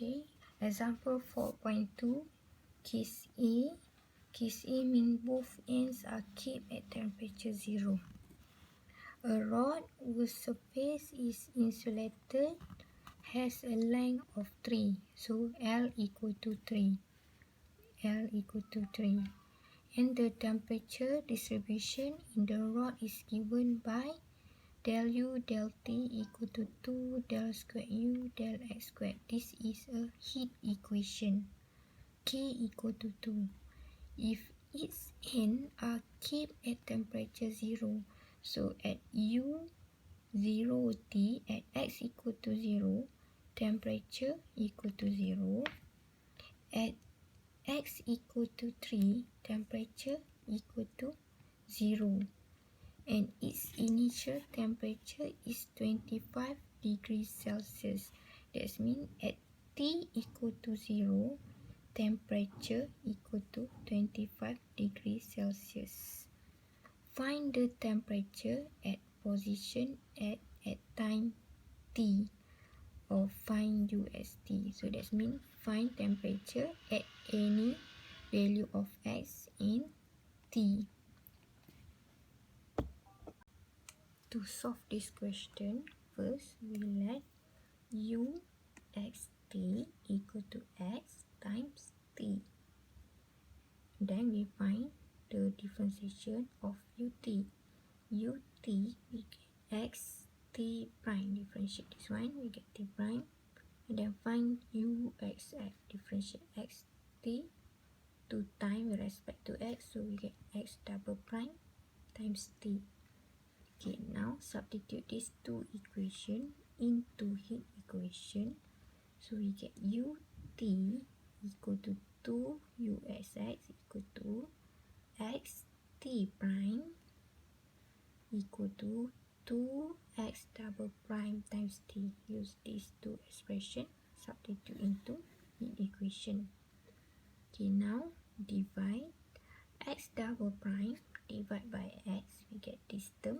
Okay, example 4.2, case A. Case A means both ends are kept at temperature 0. A rod whose surface is insulated has a length of 3, so L equal to 3. L equal to 3. And the temperature distribution in the rod is given by del U del T equal to 2 del square U del X squared. This is a heat equation. K equal to 2. If its ends are kept at temperature 0, so at U 0 T at X equal to 0, temperature equal to 0. At X equal to 3, temperature equal to 0. And its initial temperature is 25 degrees Celsius. That means at T equal to 0, temperature equal to 25 degrees Celsius. Find the temperature at position at time T, or find U as T. So that means find temperature at any value of X in T. To solve this question, first we let U x T equal to X times T. Then we find the differentiation of UT. UT we get X T prime, differentiate this one, we get T prime. And then find UXX, differentiate X T to time with respect to X, so we get X double prime times T. Okay, now substitute these two equations into heat equation. So we get UT equal to 2 UXX equal to XT prime equal to 2x double prime times T. Use these two expressions, substitute into heat equation. Okay, now divide x double prime divide by x, we get this term.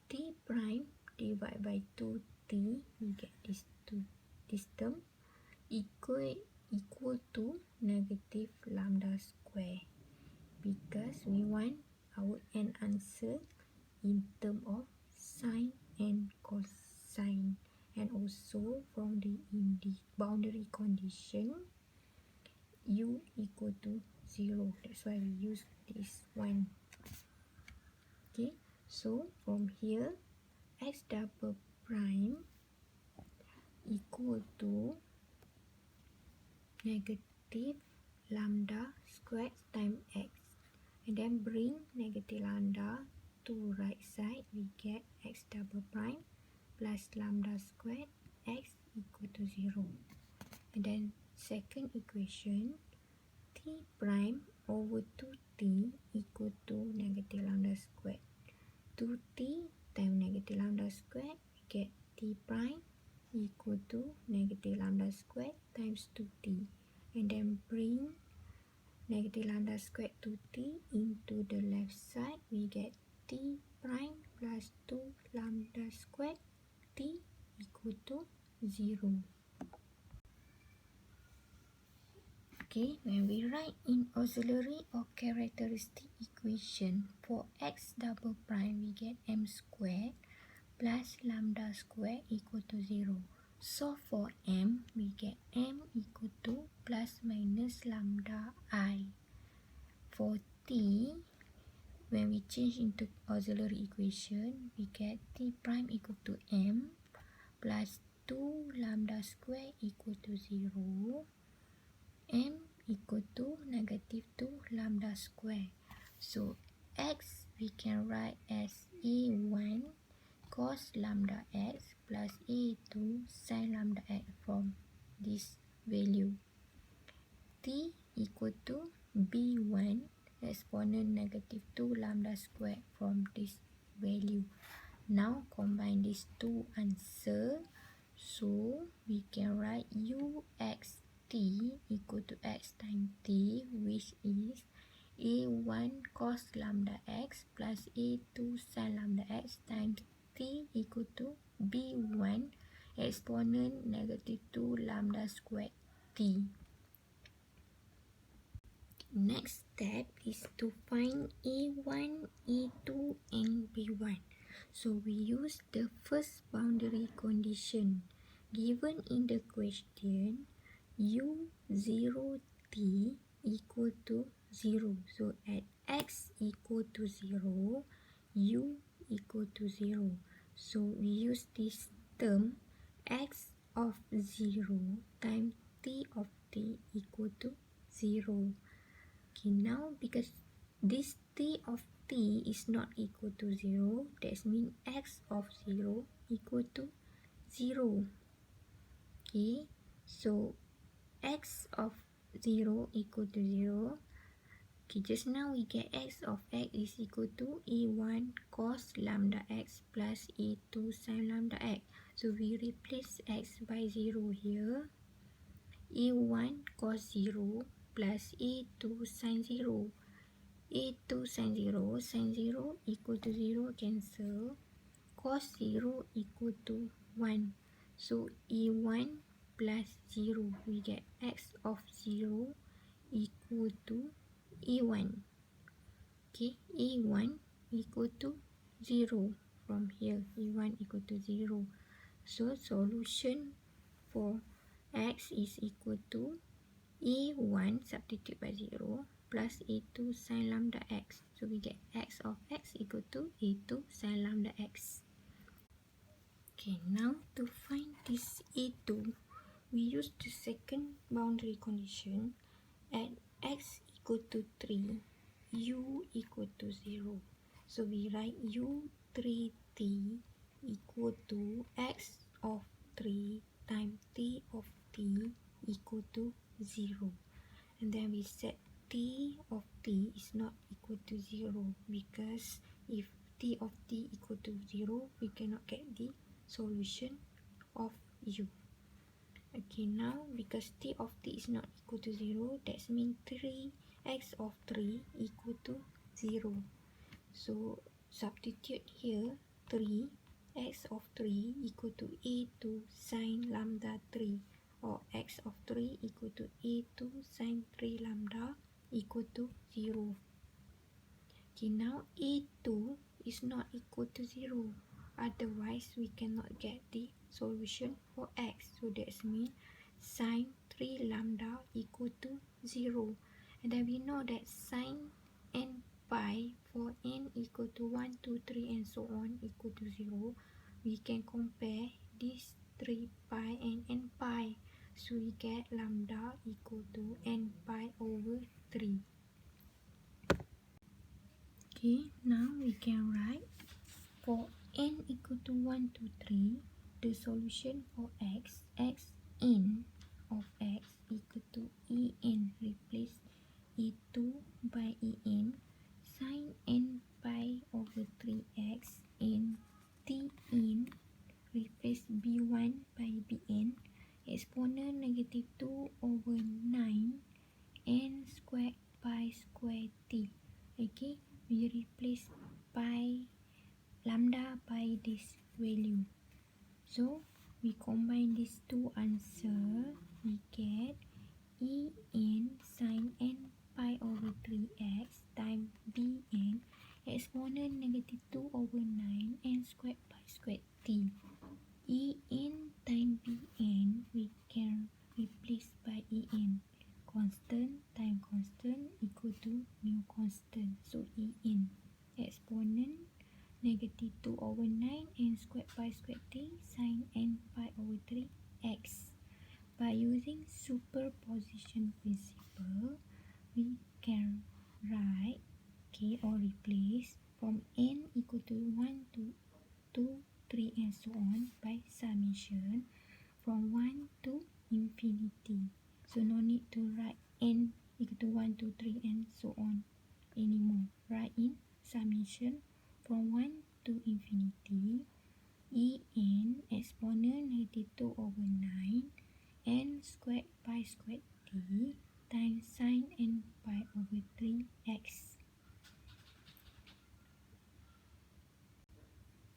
T prime divided by 2t, we get this term, equal to negative lambda square, because we want our end answer in term of sine and cosine, and also from the boundary condition U equal to 0. That's why we use this one. Okay, so from here x double prime equal to negative lambda squared times x, and then bring negative lambda to right side, we get x double prime plus lambda squared x equal to 0. And then second equation, t prime over 2t equal to negative lambda squared. 2t times negative lambda squared, we get t prime equal to negative lambda squared times 2t. And then bring negative lambda squared 2t into the left side, we get t prime plus 2 lambda squared t equal to 0. Okay, when we write in auxiliary or characteristic equation for x double prime, we get m squared plus lambda squared equal to 0. So for m, we get m equal to plus minus lambda I. For t, when we change into auxiliary equation, we get t prime equal to m plus 2 lambda square equal to 0. M equal to negative 2 lambda square. So x we can write as a1 cos lambda x plus a2 sin lambda x from this value. T equal to b1 exponent negative 2 lambda square from this value. Now combine these two answers, so we can write uxt equal to x times t, which is a1 cos lambda x plus a2 sin lambda x times t equal to b1 exponent negative 2 lambda squared t. Next step is to find A1, A2 and B1. So we use the first boundary condition given in the question. U0t equal to 0. So at x equal to 0, u equal to 0. So we use this term x of 0 times t of t equal to 0. Okay, now because this t of t is not equal to 0, that means x of 0 equal to 0. Okay, so x of 0 equal to 0. Okay, just now we get x of x is equal to a1 cos lambda x plus a2 sin lambda x. So we replace x by 0 here. a1 cos 0 plus a2 sin 0. a2 sin 0 equal to 0 cancel. Cos 0 equal to 1. So a1 plus 0, we get x of 0 equal to a1. Okay, a1 equal to 0 from here. a1 equal to 0. So solution for x is equal to a1 substitute by 0 plus a2 sin lambda x. So we get x of x equal to a2 sin lambda x. Okay, now to find this a2, we use the second boundary condition. At x equal to 3, u equal to 0. So we write u3t equal to x of 3 times t of t equal to 0. And then we set t of t is not equal to 0 because if t of t equal to 0, we cannot get the solution of u. Okay, now because t of t is not equal to 0, that means 3x of 3 equal to 0. So substitute here 3x of 3 equal to a2 sin lambda 3, or x of 3 equal to a2 sin 3 lambda equal to 0. Okay, now a2 is not equal to 0. Otherwise, we cannot get the solution for x. So that means sin 3 lambda equal to 0. And then we know that sin n pi for n equal to 1, 2, 3 and so on equal to 0. We can compare these 3 pi and n pi. So we get lambda equal to n pi over 3. Okay, now we can write for n equal to 1, 2, 3, the solution for x n of x equal to en, replace e2 by en, sin n pi over 3x in t n, replace b1 by bn, exponent negative 2 over 9 n squared pi square t. Okay, we replace pi lambda by this value. So we combine these two answers, we get en sin n pi over 3x times bn, exponent negative 2 over 9 n squared pi squared t. en times bn, we can replace by en. Constant times constant equal to new constant. So en exponent negative 2 over 9 n squared pi squared t sin n pi over 3 x. By using superposition principle, we can write or replace from n equal to 1 to 2, 3 and so on by summation from 1 to infinity. So no need to write n equal to 1, 2, 3 and so on anymore. Write in summation from 1 to infinity en exponent negative 2 over 9 n squared pi squared t times sin n pi over 3x.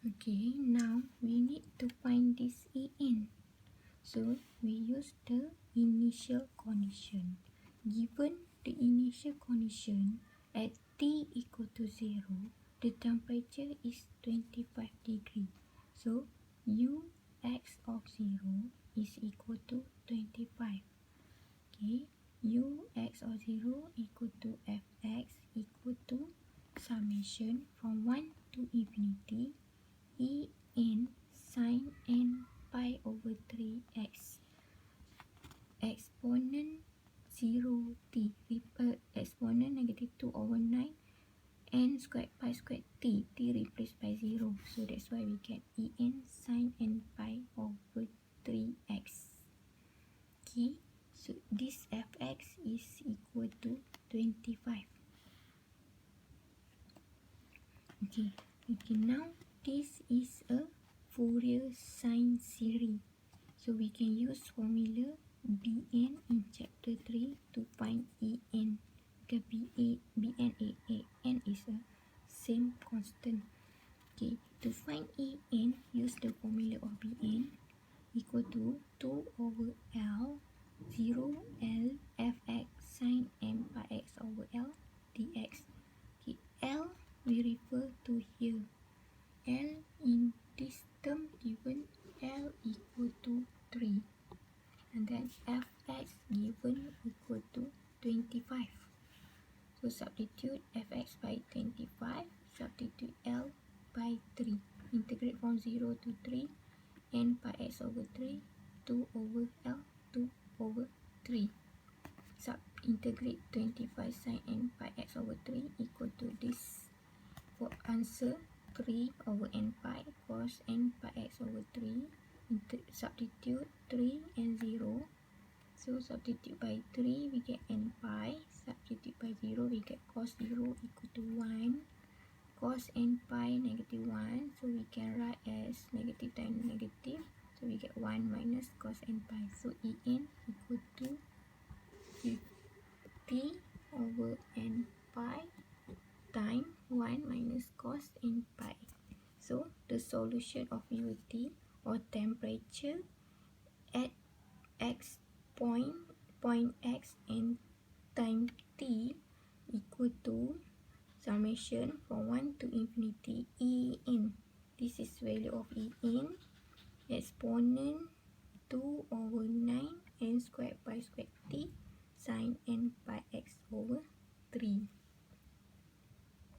Okay, now we need to find this En. So we use the initial condition. Given the initial condition at T equal to 0, the temperature is 25 degree. So Ux of 0 is equal to 25. Okay, Ux of 0 equal to Fx equal to summation from 1 to infinity En sin n pi over 3x exponent 0 t exponent negative 2 over 9 n squared pi squared t replaced by 0, so that's why we get En sin n pi over 3x. Okay, so this Fx is equal to 25. Okay, now this is a Fourier sine series. So we can use formula Bn in chapter 3 to find En. Because Bn is a same constant. Okay, to find En, use the formula of Bn equal to 2 over L 0 L Fx sin m pi x over L dx. Okay, L we refer to here. L in this term given L equal to 3, and then Fx given equal to 25. So substitute Fx by 25, substitute L by 3. Integrate from 0 to 3, n pi x over 3, 2 over L, 2 over 3. Integrate 25 sin n pi x over 3 equal to this. For answer, 3 over n pi cos n pi x over 3. Substitute 3 and 0. So substitute by 3 we get n pi. Substitute by 0 we get cos 0 equal to 1. Cos n pi negative 1. So we can write as negative times negative. So we get 1 minus cos n pi. So En equal to 50 over n pi times 1 minus cos n pi. So the solution of UT or temperature at x point x and time t equal to summation from 1 to infinity En. This is value of En, exponent 2 over 9 n squared pi squared t sin n pi x over 3.